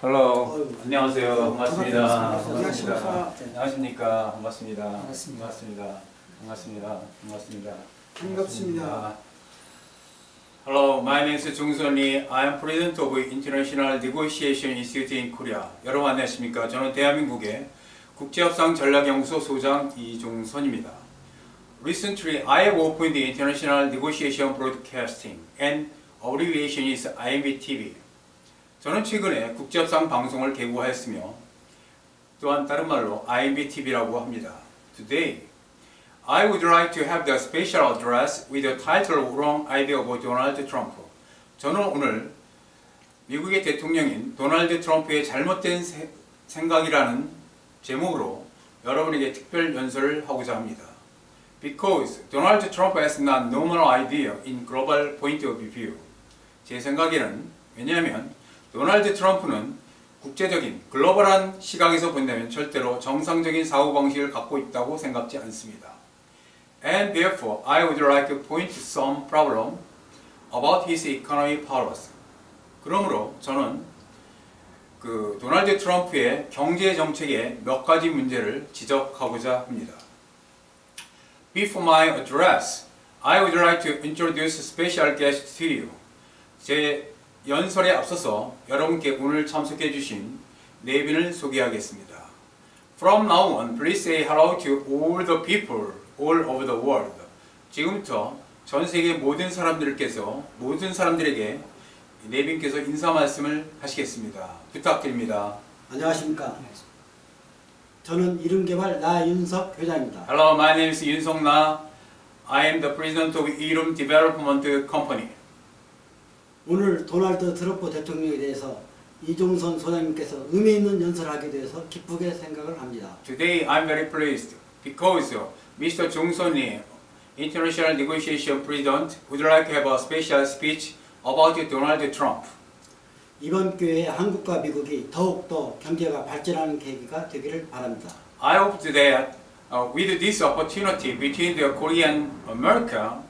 Hello. 안녕하세요. 반갑습니다. 안녕하십니까. 안녕하십니까. 반갑습니다. 반갑습니다. 반갑습니다. 반갑습니다. Hello, my name is Jung-Sun Lee. I am President of International Negotiation Institute in Korea. 여러분 안녕하십니까? 저는 대한민국의 국제협상 전략연구소 소장 이종선입니다. Recently, I have opened the International Negotiation Broadcasting, and abbreviation is IMBTV. 저는 최근에 국제협상 방송을 개국하였으며 또한 다른 말로 IMBTV라고 합니다. Today, I would like to have the special address with the title Wrong Idea about Donald Trump. 저는 오늘 미국의 대통령인 도널드 트럼프의 잘못된 생각이라는 제목으로 여러분에게 특별 연설을 하고자 합니다. Because Donald Trump has not normal idea in global point of view. 제 생각에는 왜냐하면 도널드 트럼프는 국제적인 글로벌한 시각에서 본다면 절대로 정상적인 사고방식을 갖고 있다고 생각지 않습니다. And therefore, I would like to point to some problem about his economy policy. 그러므로 저는 도널드 트럼프의 경제 정책의 몇 가지 문제를 지적하고자 합니다. Before my address, I would like to introduce a special guest to you. 제 연설에 앞서서 여러분께 오늘 참석해 주신 네 분을 소개하겠습니다. From now on, please say hello to all the people all over the world. 지금부터 전 세계 모든 사람들에게 네 분께서 인사 말씀을 하시겠습니다. 부탁드립니다. 안녕하십니까. 저는 이름개발 나윤석 회장입니다. Hello, my name is Yunsok Na. I am the president of 이름 Development Company. 오늘 도널드 트럼프 대통령에 대해서 이종선 소장님께서 의미 있는 연설을 하게 되어서 기쁘게 생각을 합니다. Today, I'm very pleased because Mr. Jung-Sun Lee, International Negotiation President, would like to have a special speech about Donald Trump. 이번 기회에 한국과 미국이 더욱더 경제가 발전하는 계기가 되기를 바랍니다. I hope that with this opportunity between the Korea and America,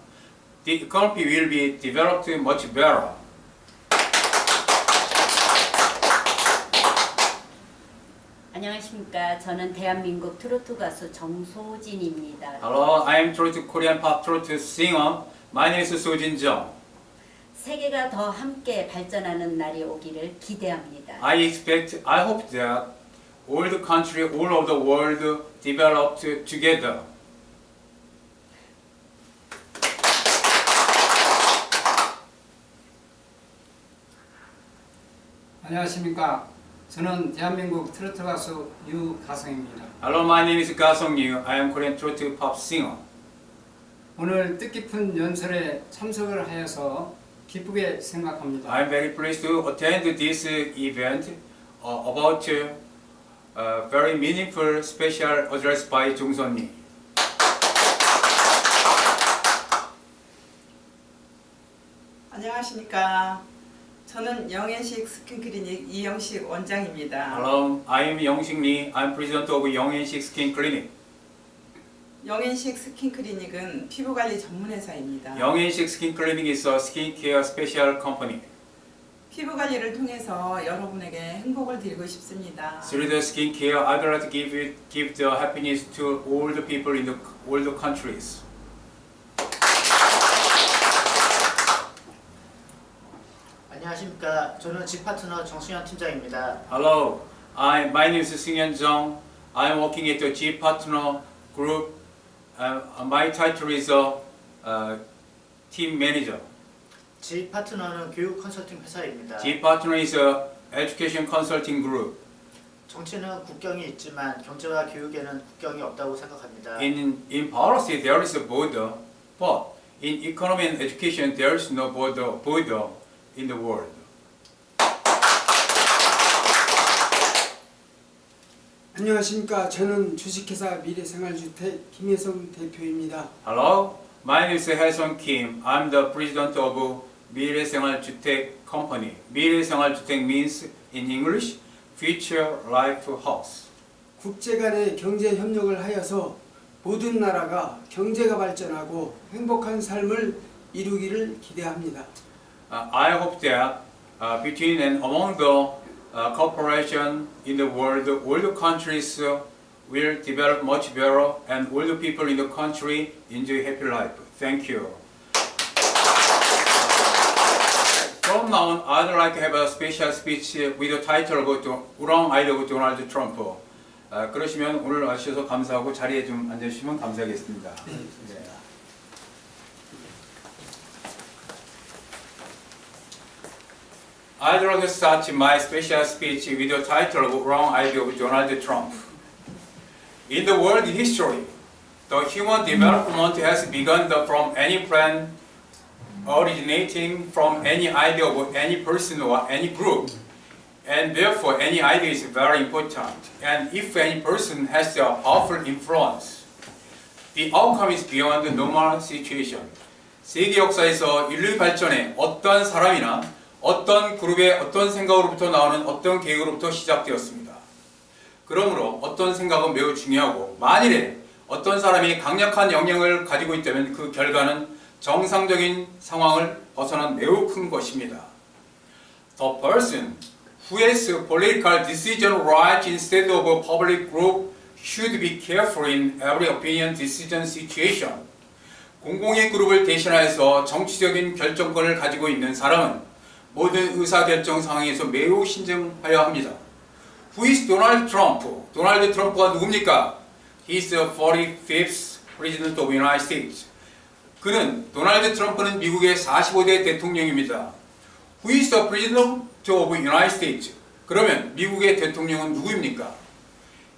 the economy will be developed much better. 안녕하십니까. 저는 대한민국 트로트 가수 정소진입니다. Hello, I am trot Korean pop trot singer. My name is Sojin Jung. 세계가 더 함께 발전하는 날이 오기를 기대합니다. I hope that all the country, all over the world developed together. 안녕하십니까. 저는 대한민국 트로트 가수 유가성입니다. Hello, my name is Ga Sung-yu. I am Korean trot pop singer. 오늘 뜻깊은 연설에 참석을 하여서 기쁘게 생각합니다. I am very pleased to attend this event about very meaningful special address by Jung-Sun Lee. 안녕하십니까. 저는 영앤식 스킨클리닉 이영식 원장입니다. Hello, I am Young-sik Lee. I am president of Young and-sik Skin Clinic. 영앤식 스킨클리닉은 피부관리 전문회사입니다. Young and-sik Skin Clinic is a skincare special company. 피부관리를 통해서 여러분에게 행복을 드리고 싶습니다. Through the skincare, I'd like to give the happiness to all the people in all the countries. 안녕하십니까. 저는 집파트너 정승현 팀장입니다. Hello, my name is Seung-yeon Jung. I am working at the G Partner Group. My title is team manager. G파트너는 교육 컨설팅 회사입니다. G Partner is a education consulting group. 정치는 국경이 있지만 경제와 교육에는 국경이 없다고 생각합니다. In policy there is a border, but in economy and education there is no border in the world. 안녕하십니까. 저는 주식회사 미래생활주택 김혜성 대표입니다. Hello, my name is Hae-sung Kim. I'm the president of 미래생활주택 Company. 미래생활주택 means in English Future Life House. 국제 간의 경제 협력을 하여서 모든 나라가 경제가 발전하고 행복한 삶을 이루기를 기대합니다. I hope that between and among the cooperation in the world, all the countries will develop much better and all the people in the country enjoy happy life. Thank you. From now on, I'd like to have a special speech with the title of Wrong Idea of Donald Trump. 그러시면 오늘 와주셔서 감사하고 자리에 좀 앉아주시면 감사하겠습니다. 네. I'd like to start my special speech with the title of Wrong Idea of Donald Trump. In the world history, the human development has begun from any plan originating from any idea of any person or any group. And therefore, any idea is very important. And if any person has a powerful influence, the outcome is beyond the normal situation. 세계 역사에서 인류 발전에 어떤 사람이나 어떤 그룹의 어떤 생각으로부터 나오는 어떤 계획으로부터 시작되었습니다. 그러므로 어떤 생각은 매우 중요하고 만일에 어떤 사람이 강력한 영향을 가지고 있다면 그 결과는 정상적인 상황을 벗어난 매우 큰 것입니다. The person who has political decision rights instead of a public group should be careful in every opinion decision situation. 공공의 그룹을 대신하여서 정치적인 결정권을 가지고 있는 사람은 모든 의사결정 상황에서 매우 신중하여야 합니다. Who is Donald Trump? 도널드 트럼프가 누굽니까? He is the 45th President of the United States. 그는 도널드 트럼프는 미국의 45대 대통령입니다. Who is the President of the United States? 그러면 미국의 대통령은 누구입니까?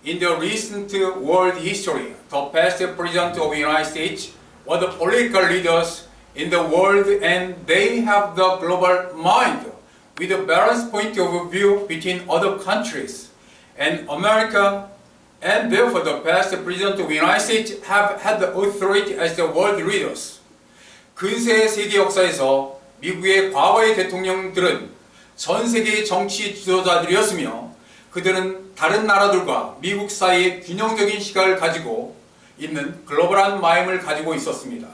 In the recent world history, the past President of the United States were the political leaders in the world and they have the global mind with a balanced point of view between other countries and America, and therefore the past President of the United States have had the authority as the world leaders. 근세의 세계 역사에서 미국의 과거의 대통령들은 전 세계의 정치 지도자들이었으며 그들은 다른 나라들과 미국 사이에 균형적인 시각을 가지고 있는 글로벌한 마음을 가지고 있었습니다.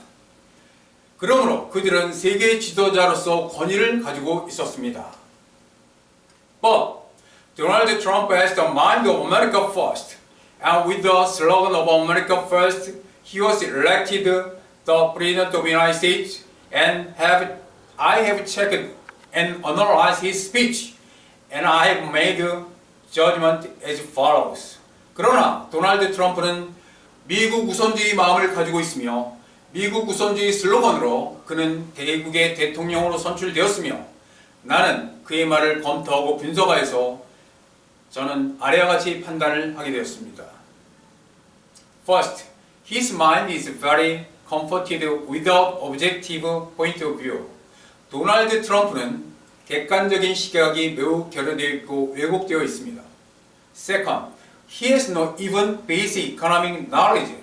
그러므로 그들은 세계 지도자로서 권위를 가지고 있었습니다. But Donald Trump has the mind of America first, and with the slogan of America first, he was elected the President of the United States, and I have checked and analyzed his speech, and I have made judgment as follows. 그러나 도널드 트럼프는 미국 우선주의 마음을 가지고 있으며 미국 우선주의 슬로건으로 그는 대국의 대통령으로 선출되었으며 나는 그의 말을 검토하고 분석하여서 저는 아래와 같이 판단을 하게 되었습니다. First, his mind is very comforted without objective point of view. 도널드 트럼프는 객관적인 시각이 매우 결여되어 있고 왜곡되어 있습니다. Second, he has no even basic economic knowledge.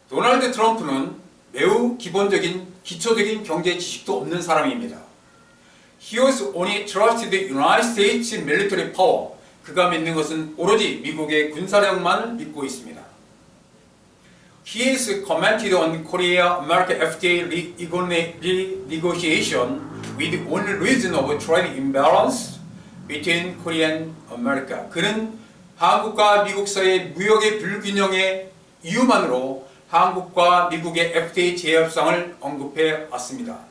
도널드 트럼프는 매우 기본적인 기초적인 경제 지식도 없는 사람입니다. He was only trusted the United States military power. 그가 믿는 것은 오로지 미국의 군사력만을 믿고 있습니다. He has commented on Korea-America FTA renegotiation with only reason of trade imbalance between Korea and America. 그는 한국과 미국 사이의 무역의 불균형의 이유만으로 한국과 미국의 FTA 재협상을 언급해 왔습니다.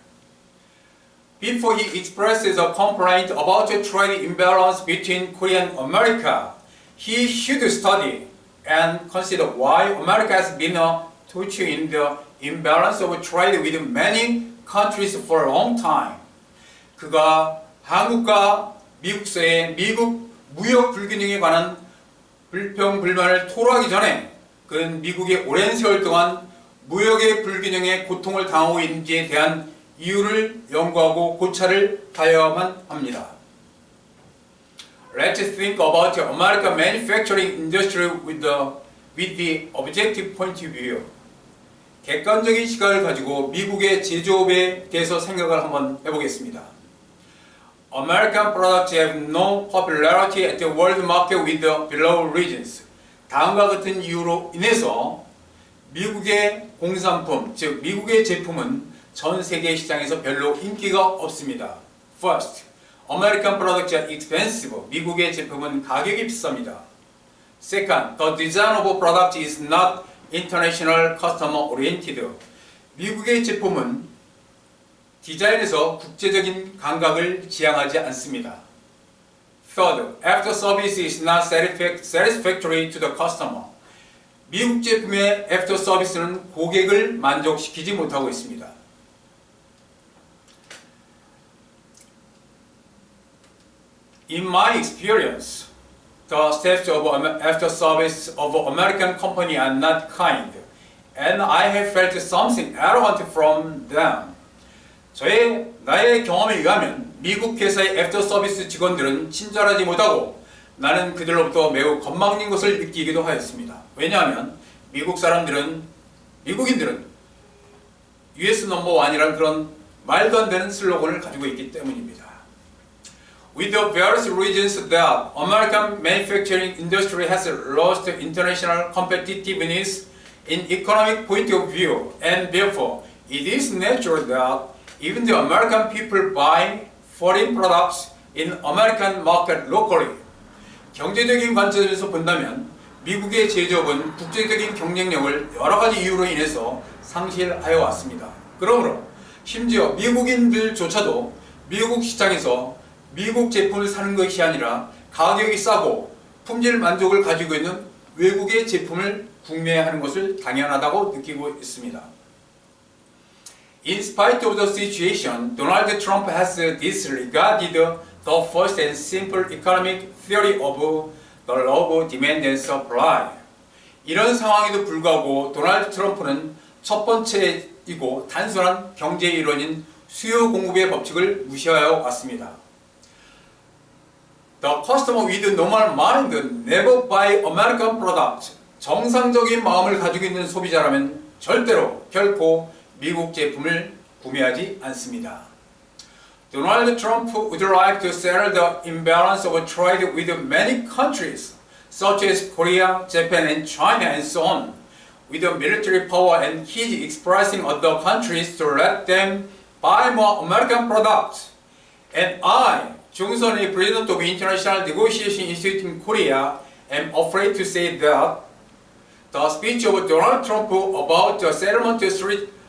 Before he expresses a complaint about the trade imbalance between Korea and America, he should study and consider why America has been a torture in the imbalance of trade with many countries for a long time. 그가 한국과 미국 사이의 미국 무역 불균형에 관한 불평불만을 토로하기 전에 그는 미국의 오랜 세월 동안 무역의 불균형에 고통을 당하고 있는지에 대한 이유를 연구하고 고찰을 하여야만 합니다. Let's think about the American manufacturing industry with the objective point of view. 객관적인 시각을 가지고 미국의 제조업에 대해서 생각을 한번 해보겠습니다. American products have no popularity at the world market with the below reasons. 다음과 같은 이유로 인해서 미국의 공산품, 즉 미국의 제품은 전 세계 시장에서 별로 인기가 없습니다. First, American products are expensive. 미국의 제품은 가격이 비쌉니다. Second, the design of a product is not international customer oriented. 미국의 제품은 디자인에서 국제적인 감각을 지향하지 않습니다. Third, after service is not satisfactory to the customer. 미국 제품의 애프터 서비스는 고객을 만족시키지 못하고 있습니다. In my experience, the steps of after service of American company are not kind, and I have felt something arrogant from them. 나의 경험에 의하면 미국 회사의 애프터 서비스 직원들은 친절하지 못하고 나는 그들로부터 매우 건방진 것을 느끼기도 하였습니다. 왜냐하면 미국인들은 US 넘버1이라는 그런 말도 안 되는 슬로건을 가지고 있기 때문입니다. With the various reasons that American manufacturing industry has lost international competitiveness in economic point of view, and therefore it is natural that even the American people buy foreign products in American market locally. 경제적인 관점에서 본다면 미국의 제조업은 국제적인 경쟁력을 여러 가지 이유로 인해서 상실하여 왔습니다. 그러므로 심지어 미국인들조차도 미국 시장에서 미국 제품을 사는 것이 아니라 가격이 싸고 품질 만족을 가지고 있는 외국의 제품을 구매하는 것을 당연하다고 느끼고 있습니다. In spite of the situation, Donald Trump has disregarded the first and simple economic theory of the law of demand and supply. 이런 상황에도 불구하고 도널드 트럼프는 첫 번째이고 단순한 경제 이론인 수요 공급의 법칙을 무시하여 왔습니다. The customer with normal mind never buy American product. 정상적인 마음을 가지고 있는 소비자라면 절대로 결코 미국 제품을 구매하지 않습니다. Donald Trump would like to settle the imbalance of trade with many countries, such as Korea, Japan, and China, and so on, with the military power, and he's expressing other countries to let them buy more American products. And I, 중선의 President of International Negotiation Institute in Korea, am afraid to say that the speech of Donald Trump about the settlement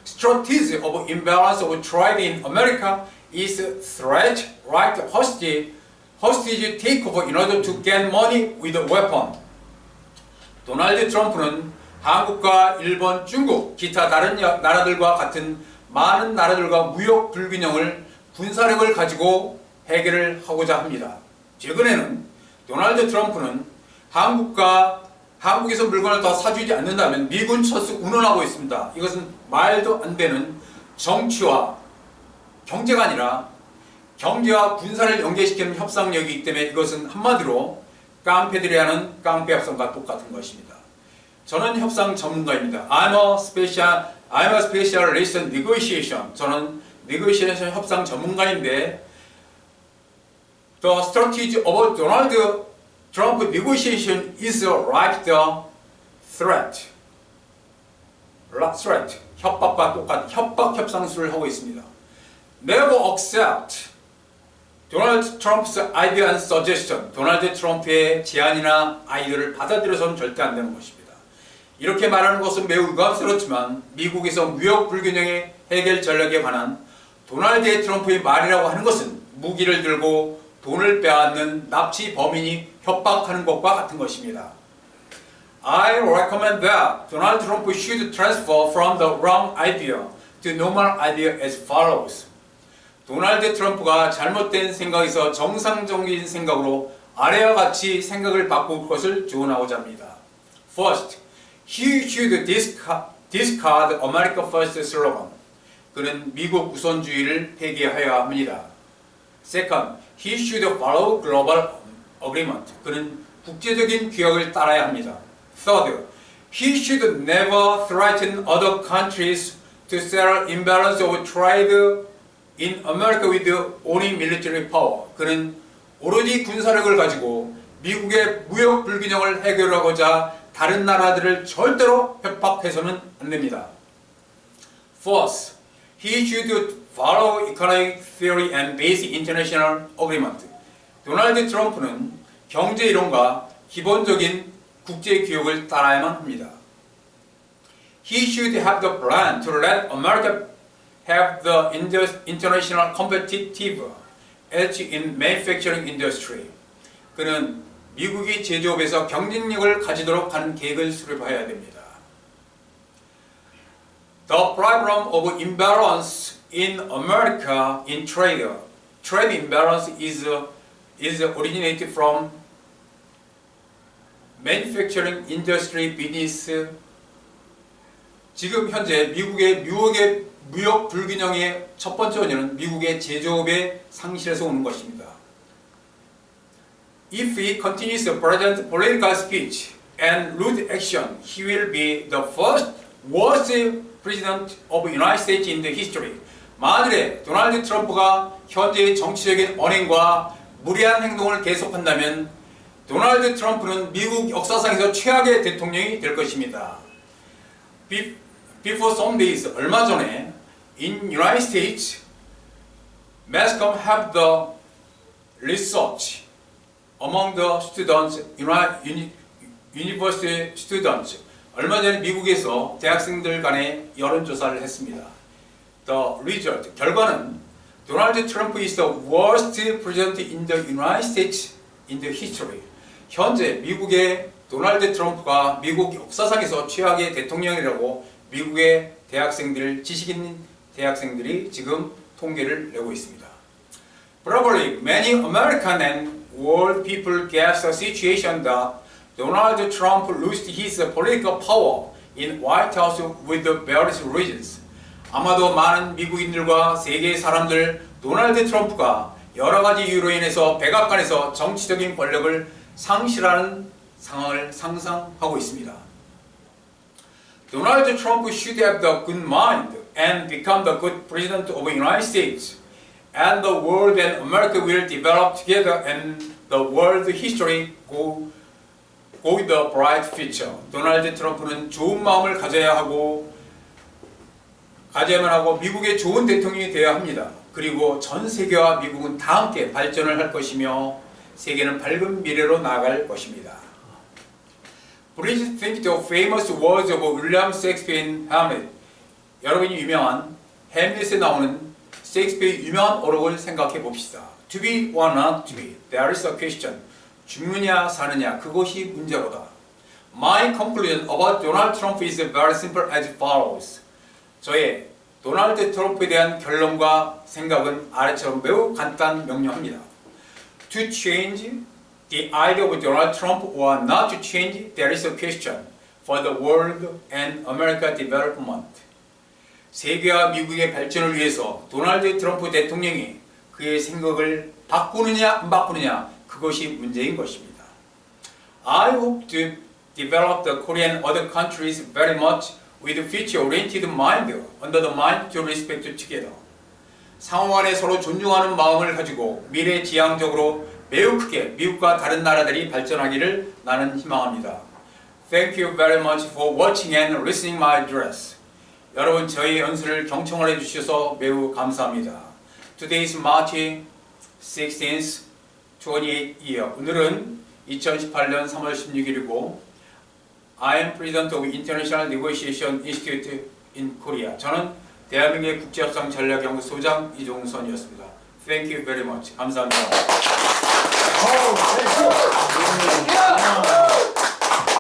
strategy of imbalance of trade in America is threat, right, hostage takeover in order to get money with a weapon. 도널드 트럼프는 한국과 일본, 중국, 기타 다른 나라들과 같은 많은 나라들과 무역 불균형을 군사력을 가지고 해결을 하고자 합니다. 최근에는 도널드 트럼프는 한국에서 물건을 더 사주지 않는다면 미군 철수 운운하고 있습니다. 이것은 말도 안 되는 정치와 경제가 아니라 경제와 군사를 연계시키는 협상력이기 때문에 이것은 한마디로 깡패들이 하는 깡패 협상과 똑같은 것입니다. 저는 협상 전문가입니다. I'm a specialist in negotiation. 저는 negotiation 협상 전문가인데 The strategy of Donald Trump negotiation is like the threat. 협박과 똑같은 협박 협상술을 하고 있습니다. Never accept Donald Trump's idea and suggestion. 도널드 트럼프의 제안이나 아이디어를 받아들여서는 절대 안 되는 것입니다. 이렇게 말하는 것은 매우 유감스럽지만 미국에서 무역 불균형의 해결 전략에 관한 도널드 트럼프의 말이라고 하는 것은 무기를 들고 돈을 빼앗는 납치 범인이 협박하는 것과 같은 것입니다. I recommend that Donald Trump should transfer from the wrong idea to normal idea as follows. 도널드 트럼프가 잘못된 생각에서 정상적인 생각으로 아래와 같이 생각을 바꿀 것을 조언하고자 합니다. First, he should discard America First slogan. 그는 미국 우선주의를 폐기해야 합니다. Second, he should follow global agreement. 그는 국제적인 규약을 따라야 합니다. Third, he should never threaten other countries to settle imbalance of trade in America with only military power. 그는 오로지 군사력을 가지고 미국의 무역 불균형을 해결하고자 다른 나라들을 절대로 협박해서는 안 됩니다. Fourth, he should follow economic theory and basic international agreement. 도널드 트럼프는 경제 이론과 기본적인 국제 규약을 따라야만 합니다. He should have the plan to let America have the international competitive edge in manufacturing industry. 그는 미국이 제조업에서 경쟁력을 가지도록 하는 계획을 수립해야 됩니다. The problem of imbalance in America in trade imbalance is originated from manufacturing industry business. 지금 현재 미국의 무역 불균형의 첫 번째 원인은 미국의 제조업의 상실에서 오는 것입니다. If he continues the present political speech and rude action, he will be the worst president of the United States in the history. 만일에 도널드 트럼프가 현재의 정치적인 언행과 무리한 행동을 계속한다면 도널드 트럼프는 미국 역사상에서 최악의 대통령이 될 것입니다. Before some days, 얼마 전에 in United States, mass comm have the research among the students, university students. 얼마 전에 미국에서 대학생들 간의 여론조사를 했습니다. The result, 결과는 도널드 트럼프 is the worst president in the United States in the history. 현재 미국의 도널드 트럼프가 미국 역사상에서 최악의 대통령이라고 미국의 대학생들, 지식인 대학생들이 지금 통계를 내고 있습니다. Probably many American and world people guess the situation that Donald Trump lost his political power in White House with the various reasons. 아마도 많은 미국인들과 세계의 사람들 도널드 트럼프가 여러 가지 이유로 인해서 백악관에서 정치적인 권력을 상실하는 상황을 상상하고 있습니다. Donald Trump should have the good mind and become the good president of the United States. And the world and America will develop together and the world history go with the bright future. 도널드 트럼프는 좋은 마음을 가져야만 하고 미국의 좋은 대통령이 되어야 합니다. 그리고 전 세계와 미국은 다 함께 발전을 할 것이며 세계는 밝은 미래로 나아갈 것입니다. Please think the famous words of William Shakespeare in Hamlet. 여러분이 유명한 햄릿에 나오는 셰익스피어의 유명한 어록을 생각해 봅시다. To be or not to be, there is a question. 죽느냐 사느냐 그것이 문제로다. My conclusion about Donald Trump is very simple as follows. 저의 도널드 트럼프에 대한 결론과 생각은 아래처럼 매우 간단 명료합니다. To change the idea of Donald Trump or not to change, there is a question for the world and America development. 세계와 미국의 발전을 위해서 도널드 트럼프 대통령이 그의 생각을 바꾸느냐 안 바꾸느냐 그것이 문제인 것입니다. I hope to develop the Korean and other countries very much with future-oriented mind, under the mind to respect together. 상호 간에 서로 존중하는 마음을 가지고 미래지향적으로 매우 크게 미국과 다른 나라들이 발전하기를 나는 희망합니다. Thank you very much for watching and listening my address. 여러분 저희 연설을 경청을 해주셔서 매우 감사합니다. Today is March 16th, 28 year. 오늘은 2018년 3월 16일이고 I am President of International Negotiation Institute in Korea. 저는 대한민국의 국제협상 전략연구소장 이종선이었습니다. Thank you very much. 감사합니다.